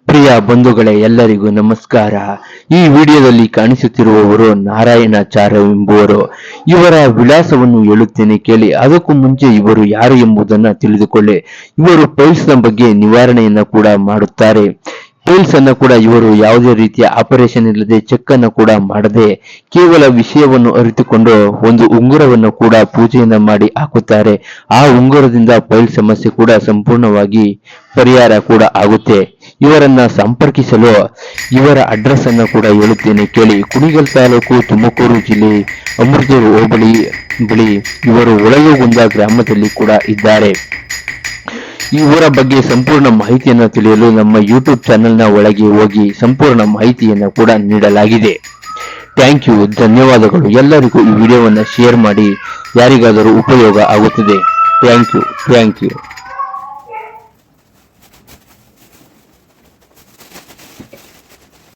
ಪ್ರಿಯ ಬಂಧುಗಳೇ, ಎಲ್ಲರಿಗೂ ನಮಸ್ಕಾರ. ಈ ವಿಡಿಯೋದಲ್ಲಿ ಕಾಣಿಸುತ್ತಿರುವವರು ನಾರಾಯಣಾಚಾರ್ಯ ಎಂಬುವರು. ಇವರ ವಿಳಾಸವನ್ನು ಹೇಳುತ್ತೇನೆ ಕೇಳಿ. ಅದಕ್ಕೂ ಮುಂಚೆ ಇವರು ಯಾರು ಎಂಬುದನ್ನು ತಿಳಿದುಕೊಳ್ಳಿ. ಇವರು ಪೈಲ್ಸ್ ನ ಬಗ್ಗೆ ನಿವಾರಣೆಯನ್ನ ಕೂಡ ಮಾಡುತ್ತಾರೆ. ಪೈಲ್ಸ್ ಅನ್ನ ಕೂಡ ಇವರು ಯಾವುದೇ ರೀತಿಯ ಆಪರೇಷನ್ ಇಲ್ಲದೆ ಚೆಕ್ ಅನ್ನು ಕೂಡ ಮಾಡದೆ ಕೇವಲ ವಿಷಯವನ್ನು ಅರಿತುಕೊಂಡು ಒಂದು ಉಂಗುರವನ್ನು ಕೂಡ ಪೂಜೆಯನ್ನ ಮಾಡಿ ಹಾಕುತ್ತಾರೆ. ಆ ಉಂಗುರದಿಂದ ಪೈಲ್ಸ್ ಸಮಸ್ಯೆ ಕೂಡ ಸಂಪೂರ್ಣವಾಗಿ ಪರಿಹಾರ ಕೂಡ ಆಗುತ್ತೆ. ಇವರನ್ನ ಸಂಪರ್ಕಿಸಲು ಇವರ ಅಡ್ರೆಸ್ ಅನ್ನು ಕೂಡ ಹೇಳುತ್ತೇನೆ ಕೇಳಿ. ಕುಣಿಗಲ್ ತಾಲೂಕು, ತುಮಕೂರು ಜಿಲ್ಲೆ, ಅಮೃತೂರು ಹೋಬಳಿ ಬಳಿ ಇವರು ಒಳಗುಂದ ಗ್ರಾಮದಲ್ಲಿ ಕೂಡ ಇದ್ದಾರೆ. ಇವರ ಬಗ್ಗೆ ಸಂಪೂರ್ಣ ಮಾಹಿತಿಯನ್ನು ತಿಳಿಯಲು ನಮ್ಮ ಯೂಟ್ಯೂಬ್ ಚಾನೆಲ್ನ ಒಳಗೆ ಹೋಗಿ ಸಂಪೂರ್ಣ ಮಾಹಿತಿಯನ್ನು ಕೂಡ ನೀಡಲಾಗಿದೆ. ಥ್ಯಾಂಕ್ ಯು, ಧನ್ಯವಾದಗಳು. ಎಲ್ಲರಿಗೂ ಈ ವಿಡಿಯೋವನ್ನು ಶೇರ್ ಮಾಡಿ, ಯಾರಿಗಾದರೂ ಉಪಯೋಗ ಆಗುತ್ತದೆ. Thank you.